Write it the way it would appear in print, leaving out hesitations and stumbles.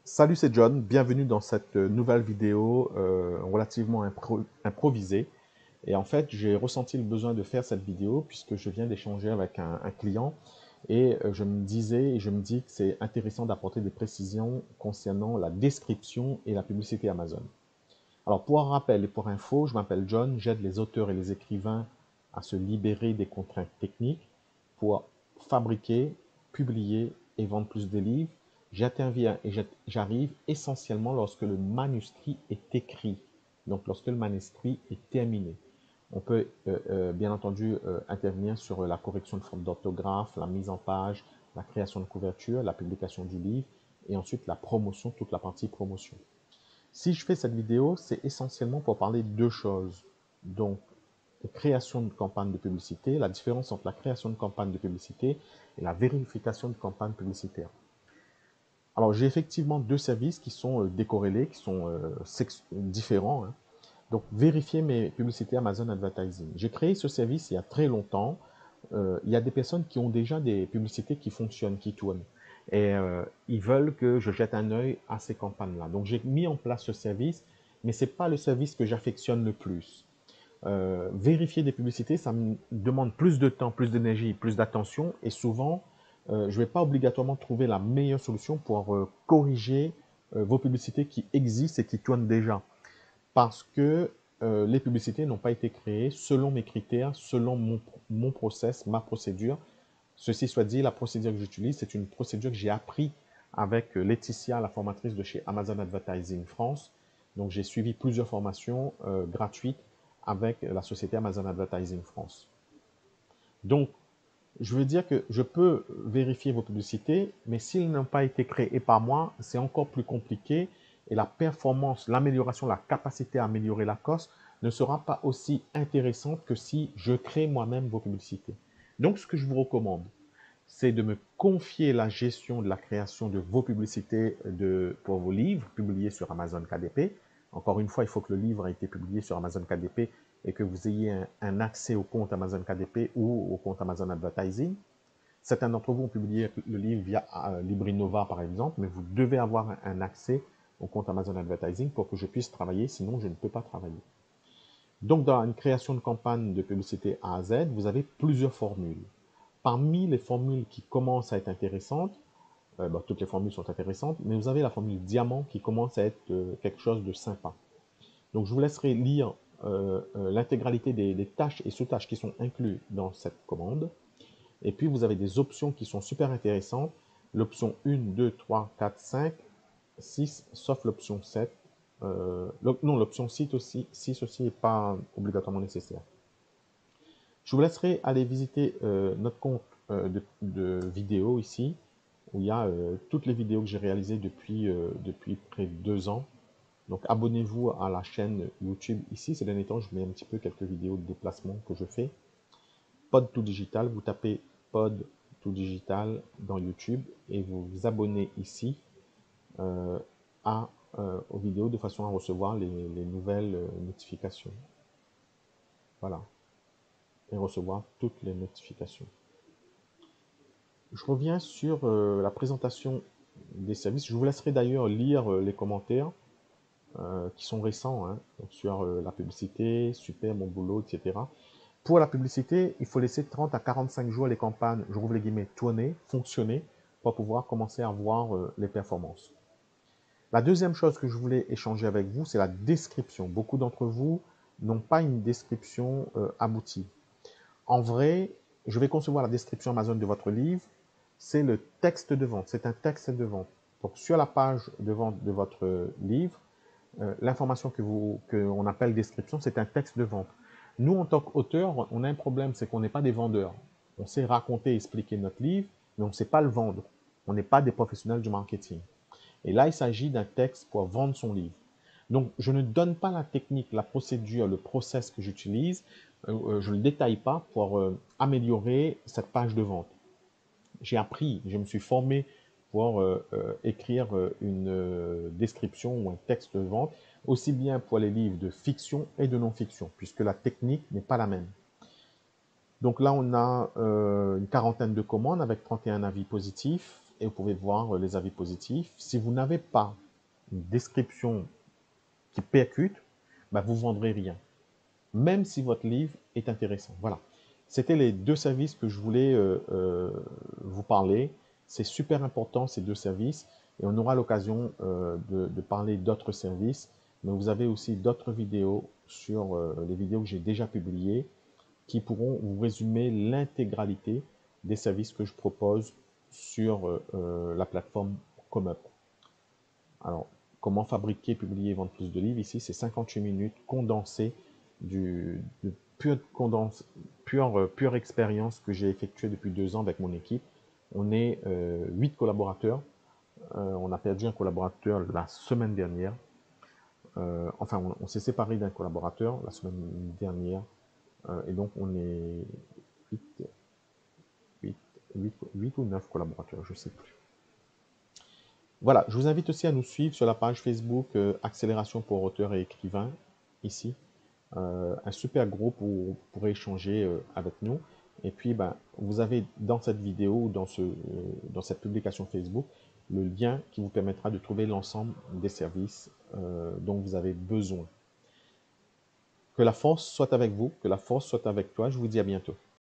Salut, c'est John. Bienvenue dans cette nouvelle vidéo relativement improvisée. Et en fait, j'ai ressenti le besoin de faire cette vidéo puisque je viens d'échanger avec un client et je me disais et je me dis que c'est intéressant d'apporter des précisions concernant la description et la publicité Amazon. Alors, pour un rappel et pour info, je m'appelle John. J'aide les auteurs et les écrivains à se libérer des contraintes techniques pour fabriquer, publier et vendre plus de livres. J'interviens et j'arrive essentiellement lorsque le manuscrit est écrit, donc lorsque le manuscrit est terminé. On peut bien entendu intervenir sur la correction de fautes d'orthographe, la mise en page, la création de couverture, la publication du livre et ensuite la promotion, toute la partie promotion. Si je fais cette vidéo, c'est essentiellement pour parler de deux choses. Donc, la création de campagne de publicité, la différence entre la création de campagne de publicité et la vérification de campagne publicitaire. Alors, j'ai effectivement deux services qui sont décorrélés, qui sont différents, hein. Donc, vérifier mes publicités Amazon Advertising. J'ai créé ce service il y a très longtemps. Il y a des personnes qui ont déjà des publicités qui fonctionnent, qui tournent. Et ils veulent que je jette un œil à ces campagnes-là. Donc, j'ai mis en place ce service, mais ce n'est pas le service que j'affectionne le plus. Vérifier des publicités, ça me demande plus de temps, plus d'énergie, plus d'attention. Et souvent, je ne vais pas obligatoirement trouver la meilleure solution pour corriger vos publicités qui existent et qui tournent déjà. Parce que les publicités n'ont pas été créées selon mes critères, selon mon process, ma procédure. Ceci soit dit, la procédure que j'utilise, c'est une procédure que j'ai appris avec Laetitia, la formatrice de chez Amazon Advertising France. Donc, j'ai suivi plusieurs formations gratuites avec la société Amazon Advertising France. Donc, je veux dire que je peux vérifier vos publicités, mais s'ils n'ont pas été créés par moi, c'est encore plus compliqué et la performance, l'amélioration, la capacité à améliorer la coste ne sera pas aussi intéressante que si je crée moi-même vos publicités. Donc, ce que je vous recommande, c'est de me confier la gestion de la création de vos publicités pour vos livres publiés sur Amazon KDP. Encore une fois, il faut que le livre ait été publié sur Amazon KDP et que vous ayez un accès au compte Amazon KDP ou au compte Amazon Advertising. Certains d'entre vous ont publié le livre via Librinova, par exemple, mais vous devez avoir un accès au compte Amazon Advertising pour que je puisse travailler, sinon je ne peux pas travailler. Donc, dans une création de campagne de publicité A à Z, vous avez plusieurs formules. Parmi les formules qui commencent à être intéressantes, toutes les formules sont intéressantes, mais vous avez la formule diamant qui commence à être quelque chose de sympa. Donc, je vous laisserai lire l'intégralité des tâches et sous-tâches qui sont incluses dans cette commande. Et puis, vous avez des options qui sont super intéressantes. L'option 1, 2, 3, 4, 5, 6, sauf l'option 7. Non, l'option 6 aussi n'est pas obligatoirement nécessaire. Je vous laisserai aller visiter notre compte de vidéos ici, où il y a toutes les vidéos que j'ai réalisées depuis près de 2 ans. Donc abonnez-vous à la chaîne YouTube ici. Ces derniers temps, je mets un petit peu quelques vidéos de déplacement que je fais. Pod tout digital, vous tapez Pod tout digital dans YouTube et vous vous abonnez ici euh, aux vidéos de façon à recevoir les nouvelles notifications. Voilà, et recevoir toutes les notifications. Je reviens sur la présentation des services. Je vous laisserai d'ailleurs lire les commentaires qui sont récents, hein, donc sur la publicité, super, mon boulot, etc. Pour la publicité, il faut laisser 30 à 45 jours les campagnes, je rouvre les guillemets, tourner, fonctionner, pour pouvoir commencer à voir les performances. La deuxième chose que je voulais échanger avec vous, c'est la description. Beaucoup d'entre vous n'ont pas une description aboutie. En vrai, je vais concevoir la description Amazon de votre livre. C'est le texte de vente. C'est un texte de vente. Donc, sur la page de vente de votre livre, l'information qu'on appelle description, c'est un texte de vente. Nous, en tant qu'auteurs, on a un problème, c'est qu'on n'est pas des vendeurs. On sait raconter et expliquer notre livre, mais on ne sait pas le vendre. On n'est pas des professionnels du marketing. Et là, il s'agit d'un texte pour vendre son livre. Donc, je ne donne pas la technique, la procédure, le process que j'utilise. Je ne le détaille pas pour améliorer cette page de vente. J'ai appris, je me suis formé pour écrire une description ou un texte de vente, aussi bien pour les livres de fiction et de non-fiction, puisque la technique n'est pas la même. Donc là, on a une quarantaine de commandes avec 31 avis positifs et vous pouvez voir les avis positifs. Si vous n'avez pas une description qui percute, bah, vous ne vendrez rien, même si votre livre est intéressant. Voilà, c'était les deux services que je voulais vous parler. C'est super important, ces deux services, et on aura l'occasion de parler d'autres services, mais vous avez aussi d'autres vidéos sur les vidéos que j'ai déjà publiées qui pourront vous résumer l'intégralité des services que je propose sur la plateforme ComeUp. Alors, comment fabriquer, publier et vendre plus de livres? Ici, c'est 58 minutes condensées de pure expérience que j'ai effectuée depuis 2 ans avec mon équipe. On est 8 collaborateurs. On a perdu un collaborateur la semaine dernière. Enfin, on s'est séparé d'un collaborateur la semaine dernière. Et donc, on est 8 ou 9 collaborateurs, je ne sais plus. Voilà, je vous invite aussi à nous suivre sur la page Facebook Accélération pour auteurs et écrivains, ici. Un super groupe où vous pourrez échanger avec nous. Et puis, ben, vous avez dans cette vidéo ou dans cette publication Facebook le lien qui vous permettra de trouver l'ensemble des services dont vous avez besoin. Que la force soit avec vous, que la force soit avec toi. Je vous dis à bientôt.